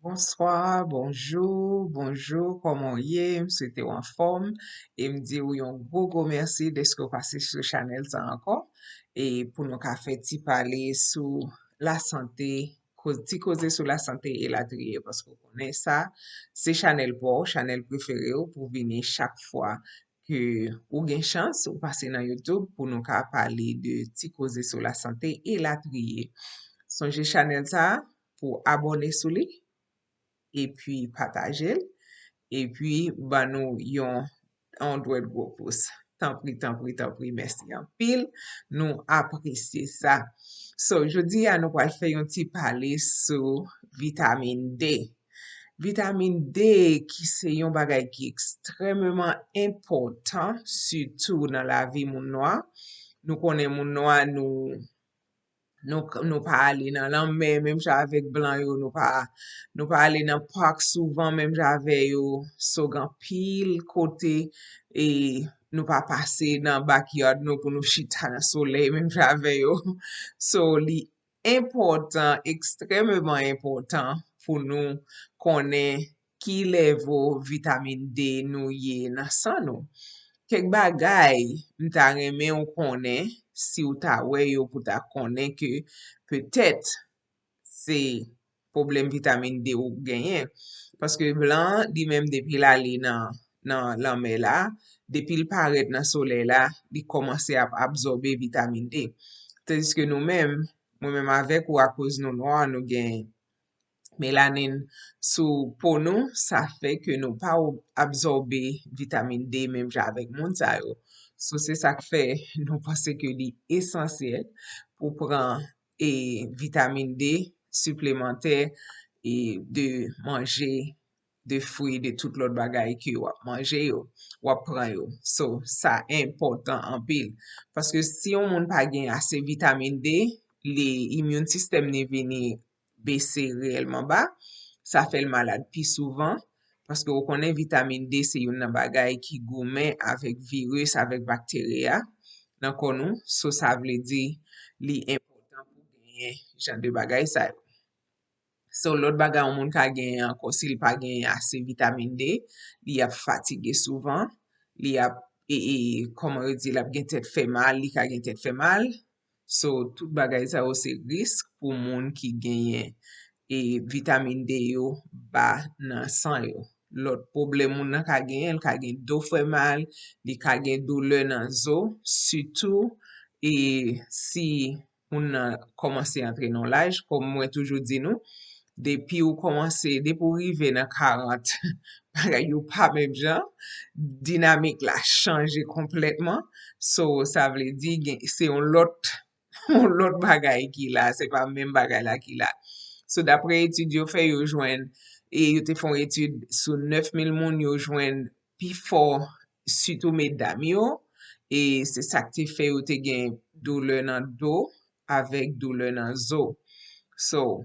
Bonsoir, bonjour, comment y C'était en forme. Et me dit oui, un gros merci de ce que vous passez sur Chanel ça encore. Et pour nous qu'a fait ti parler sur la santé, causer sur la santé et la trier, parce qu'on connaît ça, c'est Chanel préféré ou pour venir chaque fois que ou gen chance ou passer dans YouTube pour nous qu'a parler de ti causer sur la santé et la trier. Songez Chanel ça pour abonner sur lui et puis partager et puis bah nous yon on doit être gros pouce. Tant pris, merci en pile. Nous apprécier ça. So, je dis à nous pour faire un petit parler sur vitamine D. Vitamine D qui c'est un bagay qui extrêmement important, surtout dans la vie moun noir. Nous connaissons moun noir, nous pas aller dans l'armée, même avec blanc yo, nous pas aller dans parc souvent, même j'avais yo, so gan pile côté, et nous pas passer dans backyard nous pour nous chita dans soleil, même j'avais yo. So, li important, extrêmement important pour nous connaître qui level vitamine D nous y dans sang nous. Kek bagay mta reme ou konen si ou ta we yo pou ta konen ke peut-être se problème vitamine D ou genyen. Paske blan di même depi la li nan lanme la, depi l paret nan soleil la, li komanse ap absorbe vitamine D. Tandis que nou même, mwen même avec ou a cause nou noir nou gen mélanine sous peau nous, ça fait que nous pas absorber vitamine D même avec moun sa yo. So c'est ça qui fait nous penser que li essentiel pour prendre vitamine D supplémentaire et de manger de fruits de tout l'autre bagay que ou manger yo, ou prend yo. So ça important en pile parce que si on moun pa gen assez vitamine D, l'immune system ne vini baisser réellement bas, ça fait le malade plus souvent parce que on connaît vitamine D c'est une bagay qui gourmet avec virus avec bactéria dans nous, so ça veut dire li important pour gagner genre de bagay ça. So l'autre bagay on moun ka gen encore s'il pas gen assez vitamine D, li a fatigué souvent, li a comment on dit la gen tête fait mal, li ka gen tête fait mal. So tout bagay ça c'est risque pour moun qui gagne et vitamine D yo ba nan sang yo. L'autre problème moun nan ka gen, el ka gen dos fait mal, li ka gen douleur nan zo, surtout si moun nan commence entrer dans l'âge, comme moi toujours dit nous, depuis ou commence, depuis ou rive nan 40, bagay yo pa même jan, dynamique la changé complètement. So ça veut dire c'est un lot l'autre bagay ki la, c'est pas même bagay la ki la. So d'après étude yo fait yo jwenn, et yo te font étude sur 9000 moun yo jwenn pi fort surtout mesdames yo, et c'est ça qui fait yo te gen douleur nan dos avec douleur nan zo. So,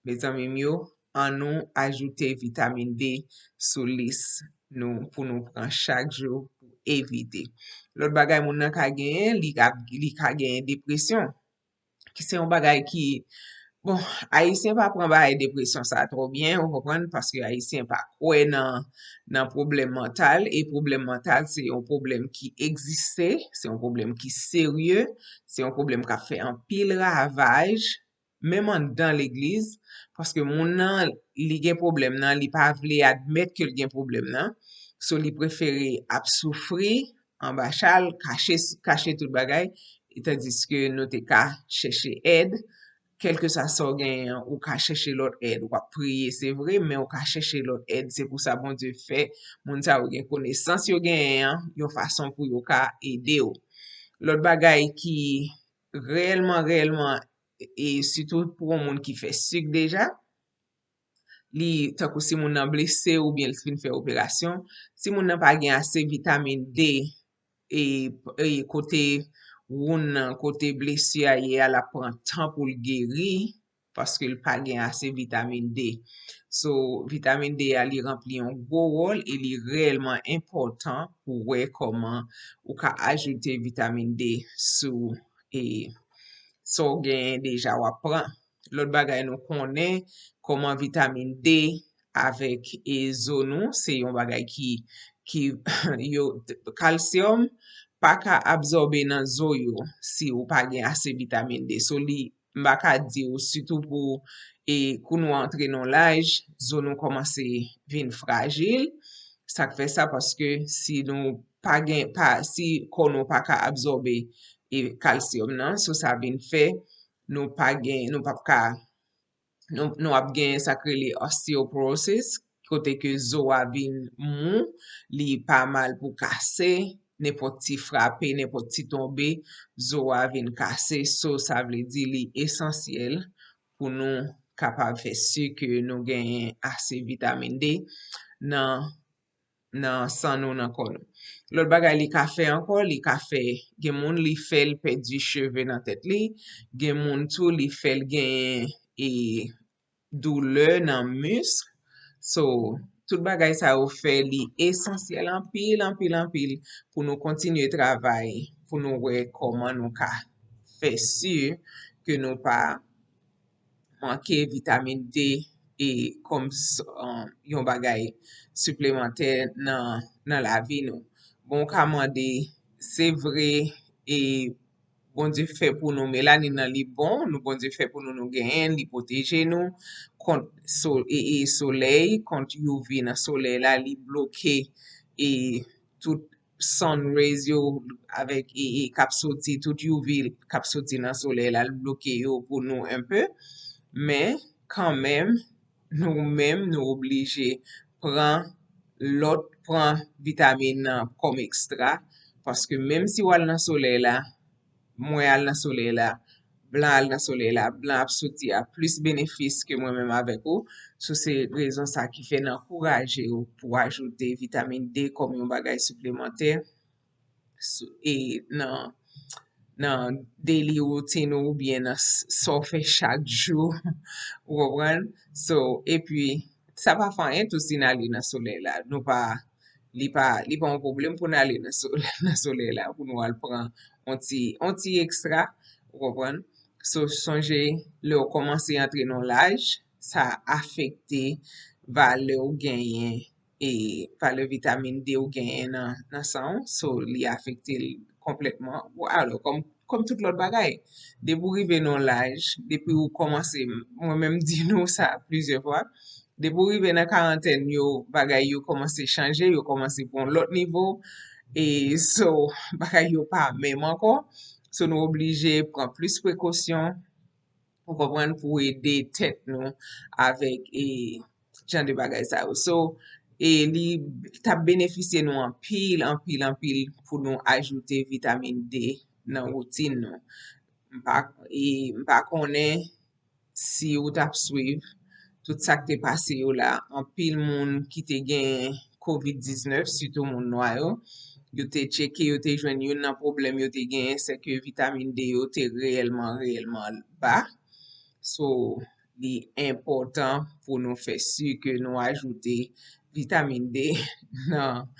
mes amis yo, an nou ajoute vitamine D sou lis nou pou nou pran chaque jour pour éviter. L'autre bagay moun nan ka gen, li ka gen dépression. Qui c'est un bagay qui bon haïtien pas prend bagay dépression ça trop bien on comprend parce que haïtien pas quoi dans problème mental et problème mental c'est un problème qui existait, c'est un problème qui sérieux, c'est un problème qui a fait un pile ravage même dans l'église parce que mon nan li gen problème nan li pas vle admettre que li gen problème nan so li préféré ap souffrir en bachal cacher tout bagay et tandis que nous te ka chercher aide quel que ça soit gain ou ka chercher l'autre aide ou ka prier c'est vrai mais ou ka chercher l'autre aide c'est pour ça bon Dieu fait moun sa ou gen connaissance yo gen yon façon pour yo ka aider ou l'autre bagay qui réellement et surtout pour un monde qui fait sucre déjà li takou si moun nan blessé ou bien li fin fait opération si moun nan pa gen assez vitamine D et côté wound nan côté blessure y a la prend temps pour le guérir parce que le pas gen assez vitamine D. So vitamine D a li rempli un gros rôle et li réellement important pour voir comment ou ka ajouter vitamine D sous et so gen déjà ou prend. L'autre bagay nou konnen koman vitamine D avek zo nou, se yon bagay ki yo kalsiyom pa ka absorbe nan zo yo si ou pa gen ase vitamine D. So li mbaka di ou sütou pou kou nou entre non laj, zo nou komanse vin fragil. Sa k fe sa paske si nou pa gen, si kon nou pa ka absorbe kalsiyom nan, so sa vin fe nou pa gen, nou ap gen sakre li osteoporosis, kote ke zo a vin mou, li pa mal pou kase, nepot ti frape, nepot ti tombe, zo a vin kase, so sa vle di li esensyel pou nou kapab fe su ke nou gen ase vitamine D nan san nou nan kon nou. Lot bagay li ka fe anko, li ka fe gen moun li fel perdi cheve nan tet li, gen moun tou li fel gen doule nan musk. So, tout bagay sa ou fe li esensyel anpil pou nou kontinye travay, pou nou we koman nou ka fe su ke nou pa manke vitamine D kom yon bagay suplementer nan la vi nou. Bon ka mande, se vre bon Dieu fait pour nous mélanine nan li bon, nou bon Dieu fait pour nous gen, li protéger nous contre soleil, contre UV nan soleil la, li bloqué tout sun rays yo avec kap soti, tout UV kap soti nan soleil la, li bloqué yo pour nous un peu, mais quand même, nous-mêmes, nous obligés prendre vitamine nan comme extra, parce que même si ou al nan soleil la, mwen al nan soleil la, blan al nan soleil la, blan ap soti a plus bénéfice que moi-même avec ou. So c'est raison ça qui fait n'encourager ou pour ajouter vitamine D comme yon bagay supplémentaire et nan daily routine ou bien nan so fait chaque jour. Ou kompren? So, et puis, sa pa fanyen tout si nan li nan soleil la. Nou pa, li pa un problème pou nan li nan soleil la, pou nou al pran onti ekstra, ou kompren? So, sonje, le ou komanse entre non l'aj, sa afekte vale ou genyen vale vitamine D ou genyen nan san, so li afekte kompletman. Alors, comme tout l'autre bagay. De pou rive non l'aj, depi ou komanse, mwen menm di nou sa plusieurs fois, de pou rive nan quarantaine yo, bagay yo komanse chanje, yo komanse pon lot nivou, so bagay yo pa menm ankon, so nou oblige pran plus prekosyon, pou kompren pou ede tet nou avek jan de bagay sa ou. So, li ta beneficye nou an pil pou nou ajoute vitamine D nan routine nou. Mpa konen si ou tap suiv tout sa ki te pase yo la, an pil moun ki te gen COVID-19, sütou moun noy yo te cheke, yo te jwen yon nan problem yo te gen, se ke vitamine D yo te reyelman ba. So, li important pou nou fe su ke nou ajoute vitamine D nan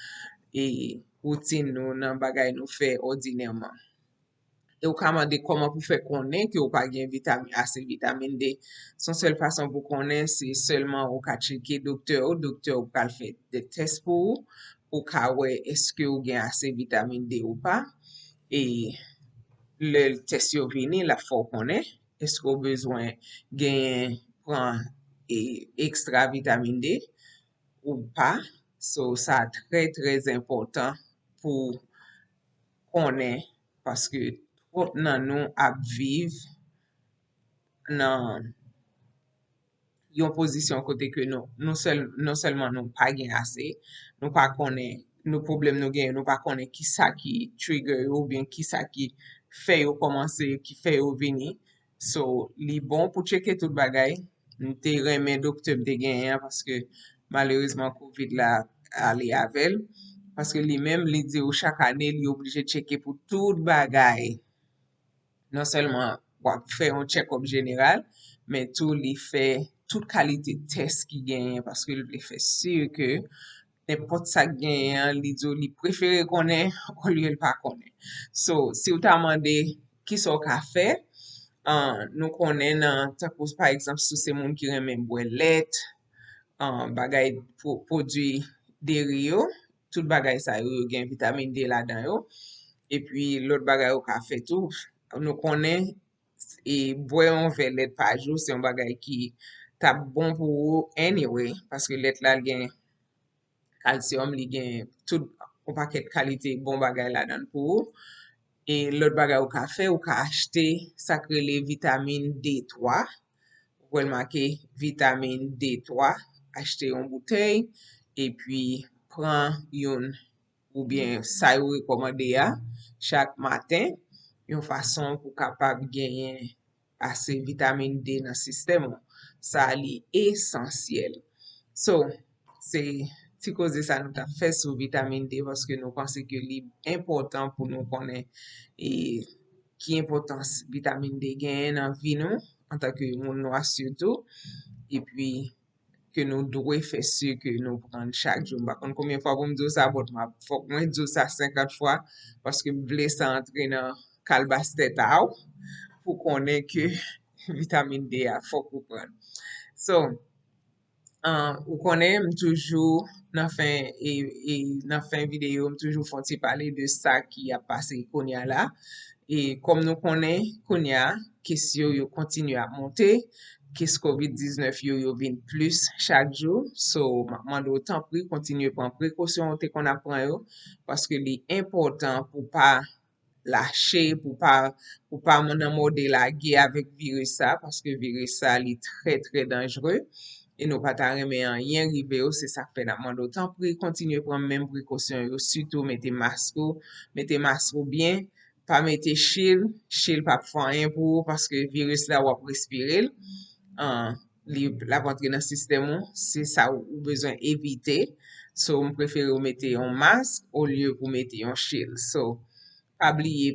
routine nou, nan bagay nou fe ordinèrman. E ou kamande koman pou fe konen ki ou pa gen ase vitamine D. Son sel fason pou konen, se selman ou ka cheke doktor ou kal fe de test pou ka we eske ou gen ase vitamine D ou pa. E le test yo vini, la fò konen, eske ou bezwen gen pran ekstra vitamine D ou pa. So, sa très important pou konen, paske nan nou ap viv nan yon pozisyon kote ke non selman nou pa gen ase, nou pa konen, nou problem nou gen, nou pa konen ki sa ki trigger yo, ou bien ki sa ki fe yo komanse, ki fe yo vini. So, li bon pou cheke tout bagay, nte remen doktor mte gen yan, paske malerizman COVID la ale avel, paske li menm li di ou chak ane li oblije cheke pou tout bagay. Non selman wap fè yon check-up general, men tou li fè tout kalite test ki genyen, paske li fè sur ke nepot sa genyen, li do li prefere konen, ou li el pa konen. So, si ou ta mande ki so ka fè, nou konen nan takous par exemple sou se moun ki remen bwe let, bagay produit deri yo, tout bagay sa yo gen vitamine D la dan yo, et puis l'autre bagay yo ka fe tou, nou konen bwe yon ve let pa jou, se yon bagay ki tap bon pou ou anyway, paske let la gen calcium, li gen tout un paquet kalite bon bagay la dan pou ou. Et l'autre bagay ou ka fe, ou ka achete sa krele vitamine D3. Ou el marke vitamine D3, achete yon bouteille, et puis pran yon ou bien sa yo rekomande ya chak matin, yon fason pou kapab genyen ase vitamine D nan sistem. Sa li esensyel. So, se ti koze sa nou ta fe sou vitamine D paske nou pense ke li important pou nou konen ki importans vitamine D genyen nan vi nou an tanke moun nou asyoutou, et puis ke nou dwe fe su ke nou pran chak jou. Bakon koumyen fwa pou mdou sa bot ma fok mwen dou sa 50 fwa paske mble sa entre nan kalbas teta ou pou konen ke vitamine D a fok pou pran. So, ou konen m toujou nan fin video m toujou fon ti pale de sa ki a pase konya la. Et kom nou konen konya, kesyo yo kontinu a monte, kes COVID-19 yo vin plus chak jou. So, mando tan pri, kontinu pran prekosyon te kon apren yo, paske li important pou pa lâche, pou pa nan mode la ge avec virus sa, paske virus sa li tre tre dangereux. Et nou pata reme an yen rive yo, se sa fe nan mando tan pri, kontinu pran men prekosyon yo, surtout mette masko bien, pa mette chil pa fwa yen pou, paske virus la wap respirel, la rentre nan sistem ou, se sa ou bezwen evite. So, m prefere ou mette yon mask, ou lieu pou mette yon chil. So, pa bliye.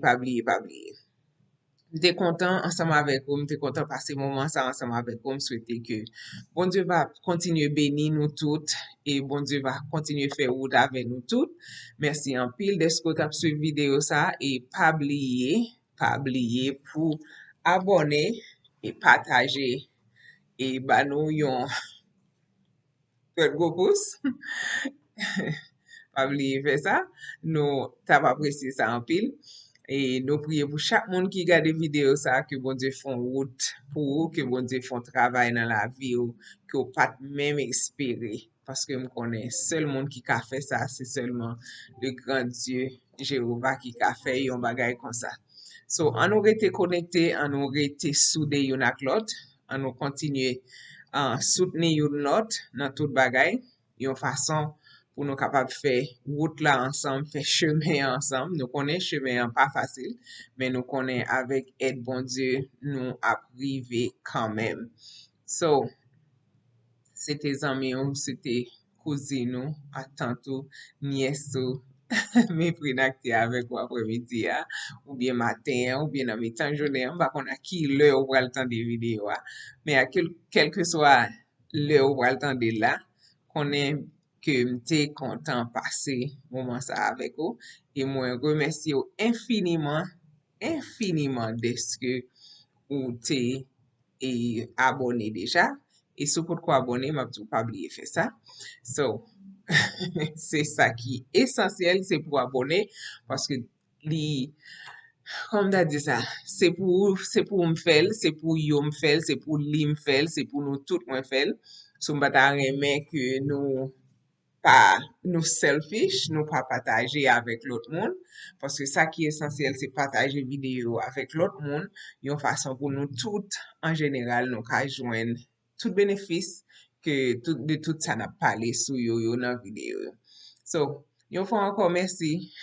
Mte kontan ansama avek ou, mte kontan pase mouman sa ansama avek ou, m souwete ke bon Dieu va kontinue beni nou tout, et bon Dieu va kontinue fe woud ave nou tout. Merci en pile desko tap suiv video sa, et pa bliye pou abone et pataje et banou yon pet go pouce. Pa bliye fe sa, nou tap apresye sa en pile. Et nous prions pour chaque monde qui regarde vidéo ça, que bon Dieu font route pour vous, que bon Dieu font travail dans la vie, que vous pas même espérer. Parce que je connais seul monde qui a fait ça, c'est seulement le grand Dieu Jéhovah qui a fait un bagage comme ça. So, on nous rete connecté, on nous rete soudé yon ak l'autre, on nous continue à soutenir yon l'autre dans tout bagage, yon façon pour nous capables de faire route là ensemble, faire chemin ensemble. Nous connaissons chemin pas facile, mais nous connaissons avec aide bon Dieu, nous arriver quand même. So, c'était amis, c'était cousine, à tantôt, nièce, mes prénactés avec ou après-midi, ou bien matin, ou bien dans mes temps journée, on va qu'on a qui l'heure ou le temps des vidéos, mais à quel que soit l'heure ou le temps de là, qu'on est que m'te content passer moment ça avec vous, et moi remercie vous infiniment de ce que vous t'es abonné déjà, et si pour quoi abonner, m'a pas oublié faire ça. So, c'est ça qui est essentiel, c'est pour abonner, parce que comme t'as dit ça, c'est pour me faire, c'est pour yo me faire, c'est pour li me faire, c'est pour nous tout me faire. So, m'bata remen que nous selfish, nous pas partager avec l'autre monde, parce que ça qui est essentiel, c'est partager vidéo avec l'autre monde, une façon pour nous toutes, en général, nous ka joindre tout bénéfice que de tout ça n'a parlé sous yo dans vidéo. So, une fois encore merci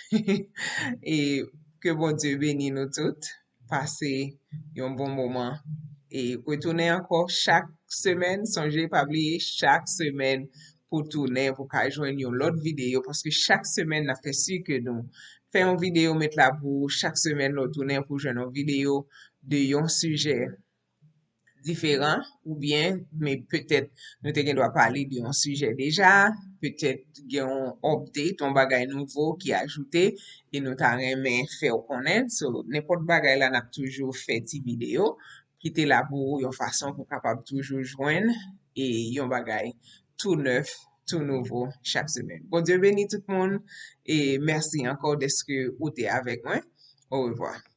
et que bon Dieu bénisse nous toutes, passer un bon moment et retourner encore chaque semaine, songez pas oublier chaque semaine pour tourner, pour qu'à joindre l'autre vidéo, parce que chaque semaine, on fait sûr que nous faisons une vidéo, mettre la pour chaque semaine, nous tourner pour joindre une vidéo de un sujet différent, ou bien, mais peut-être, nous doit parler d'un sujet déjà, peut-être, il y a un update, un bagage nouveau qui est ajouté, et nous t'arrêtons faire connaître, so, n'importe bagage là, n'a toujours fait une vidéo, ki te la pou yon fason pou kapab toujou jwen e yon bagay tout neuf, tout nouvo chak semen. Bon Dieu béni tout moun e merci encore deske ou te avek mwen. Au revoir.